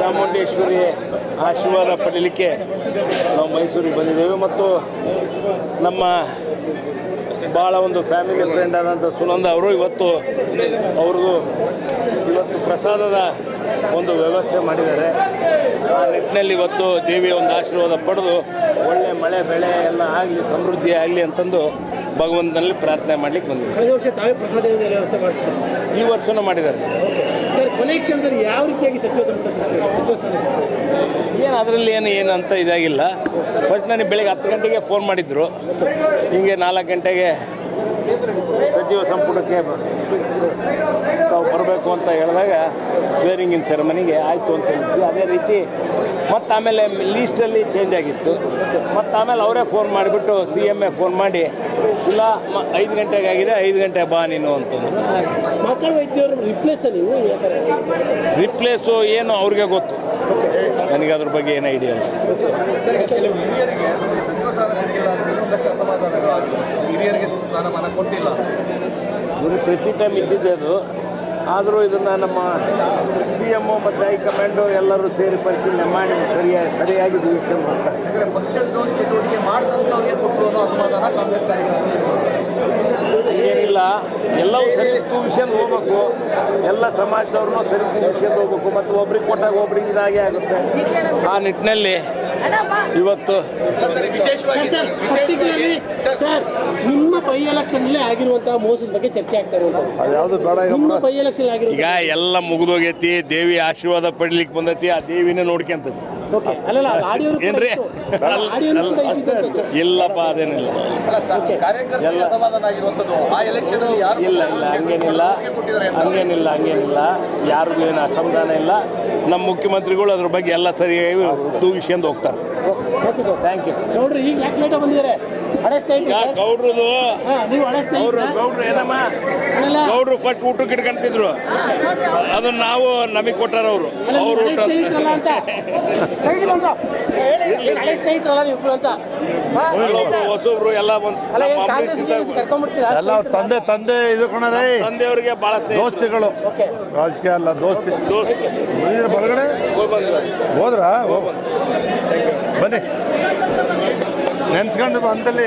ಚಾಮುಂಡೇಶ್ವರಿ ಆಶೀರ್ವಾದ ಪಡೀಲಿಕ್ಕೆ ನಾವು ಮೈಸೂರಿಗೆ ಬಂದಿದ್ದೇವೆ ಮತ್ತು ನಮ್ಮ ಭಾಳ ಒಂದು ಫ್ಯಾಮಿಲಿ ಫ್ರೆಂಡ್ ಆದಂಥ ಸುನಂದ ಅವರು ಇವತ್ತು ಪ್ರಸಾದದ ಒಂದು ವ್ಯವಸ್ಥೆ ಮಾಡಿದ್ದಾರೆ. ಆ ನಿಟ್ಟಿನಲ್ಲಿ ಇವತ್ತು ದೇವಿಯ ಒಂದು ಆಶೀರ್ವಾದ ಪಡೆದು ಒಳ್ಳೆ ಮಳೆ ಬೆಳೆ ಎಲ್ಲ ಆಗಲಿ, ಸಮೃದ್ಧಿ ಆಗಲಿ ಅಂತಂದು ಭಗವಂತನಲ್ಲಿ ಪ್ರಾರ್ಥನೆ ಮಾಡಲಿಕ್ಕೆ ಬಂದಿದ್ದಾರೆ. ಕಳೆದ ವರ್ಷ ತಾವೇ ಪ್ರಸಾದದ ವ್ಯವಸ್ಥೆ ಮಾಡಿಸಿದ್ರು, ಈ ವರ್ಷನೂ ಮಾಡಿದ್ದಾರೆ. ಸರ್, ಕೊನೆ ಕ್ಷಣದಲ್ಲಿ ಯಾವ ರೀತಿಯಾಗಿ ಸಚಿವ ಸ್ಥಾನ ಏನು ಅದರಲ್ಲಿ ಏನು ಅಂತ ಇದಾಗಿಲ್ಲ. ಫಸ್ಟ್ ನನಗೆ ಬೆಳಗ್ಗೆ 10 ಗಂಟೆಗೆ ಫೋನ್ ಮಾಡಿದ್ರು, ಹೀಗೆ 4 ಗಂಟೆಗೆ ಸಚಿವ ಸಂಪುಟಕ್ಕೆ ತಾವು ಬರಬೇಕು ಅಂತ ಹೇಳಿದಾಗ ಸ್ವೇರಿಂಗ್ ಇನ್ ಸೆರೆಮನಿಗೆ ಆಯಿತು ಅಂತ ಹೇಳಿದ್ವಿ. ಅದೇ ರೀತಿ ಮತ್ತು ಆಮೇಲೆ ಲೀಸ್ಟಲ್ಲಿ ಚೇಂಜ್ ಆಗಿತ್ತು. ಮತ್ತು ಆಮೇಲೆ ಅವರೇ ಫೋನ್ ಮಾಡಿಬಿಟ್ಟು CM ಫೋನ್ ಮಾಡಿ ಇಲ್ಲ 5 ಗಂಟೆಗೆ ಆಗಿದೆ, 5 ಗಂಟೆ ಬಾ ನೀನು ಅಂತಂದ್ರು. ಮಕ್ಕಳ ವೈದ್ಯರು ರಿಪ್ಲೇಸು ಏನು ಅವ್ರಿಗೆ ಗೊತ್ತು, ನನಗೆ ಅದ್ರ ಬಗ್ಗೆ ಏನೋ ಐಡಿಯಾ ಇಲ್ಲ. ಇವರು ಪ್ರತಿ ಟೈಮ್ ಇದ್ದಿದ್ದೆ ಅದು. ಆದರೂ ಇದನ್ನು ನಮ್ಮ CM ಮತ್ತು ಹೈಕಮಾಂಡು ಎಲ್ಲರೂ ಸೇರಿ ಪರಿಶೀಲನೆ ಮಾಡಿ ಸರಿಯಾಗಿ ಡಿಸಿಷನ್ ಮಾಡ್ತಾರೆ. ಏನಿಲ್ಲ, ಎಲ್ಲವೂ ಸರಿ ತೂಗಿಸ್ಕೊಂಡು ಹೋಗ್ಬೇಕು, ಎಲ್ಲ ಸಮಾಜದವ್ರನ್ನೂ ಸರಿ ತೂಗಿಸ್ಕೊಂಡು ಹೋಗ್ಬೇಕು. ಮತ್ತು ಒಬ್ರಿಗೆ ಕೊಟ್ಟಾಗ ಒಬ್ರಿಗೆ ಇದಾಗೆ ಆಗುತ್ತೆ. ಆ ನಿಟ್ಟಿನಲ್ಲಿ ಇವತ್ತು ನಿಮ್ಮ ಬೈ ಎಲೆಕ್ಷನ್ ಆಗಿರುವಂತಹ ಮೋಸದ ಬಗ್ಗೆ ಚರ್ಚೆ ಆಗ್ತಾ ಇರುವಂತಹ ಈಗ ಎಲ್ಲ ಮುಗಿದೋಗೈತಿ. ದೇವಿ ಆಶೀರ್ವಾದ ಪಡಿಲಿಕ್ಕೆ ಬಂದೈತಿ, ಆ ದೇವಿನೇ ನೋಡ್ಕೊಂತೈತಿ. ಏನ್ರಿ? ಇಲ್ಲಪ್ಪ, ಅದೇನಿಲ್ಲ. ಇಲ್ಲ ಹಂಗೇನಿಲ್ಲ. ಯಾರಿಗೂ ಏನು ಅಸಮಾಧಾನ ಇಲ್ಲ. ನಮ್ಮ ಮುಖ್ಯಮಂತ್ರಿಗಳು ಅದ್ರ ಬಗ್ಗೆ ಎಲ್ಲ ಸರಿಯಾಗಿ ತೂಗಿಸ್ಕೊಂಡು ಹೋಗ್ತಾರೆ. Thank you. ನೋಡ್ರಿ, ಈಗ ಯಾಕೆ ಲೇಟ ಬಂದಿದ್ದಾರೆ? ಗೌಡ್ರದು ಗೌಡ್ರು ಏನಮ್ಮ, ಗೌಡ್ರು ಫಸ್ಟ್ ಊಟಕ್ಕೆ ಇಟ್ಕೊಂತಿದ್ರು, ಅದನ್ನ ನಾವು ನಮಗೆ ಕೊಟ್ಟಾರ ಅವರು. ಅವ್ರು ಊಟ ಹೊಸಬ್ರು ಎಲ್ಲ ಎಲ್ಲ ತಂದೆ ಇದು ಕೊಣರೇ, ತಂದೆಯವ್ರಿಗೆ ಬಹಳ ದೋಸ್ತಿಗಳು, ರಾಜಕೀಯ ಅಲ್ಲ, ದೋಸ್ತಿ. ಹೊರಗಡೆ ಹೋದ್ರಾ? ಬನ್ನಿ, ನೆನ್ಸ್ಕೊಂಡು ಅಂತಲ್ಲಿ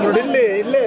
ನೋಡಿ, ಇಲ್ಲೇ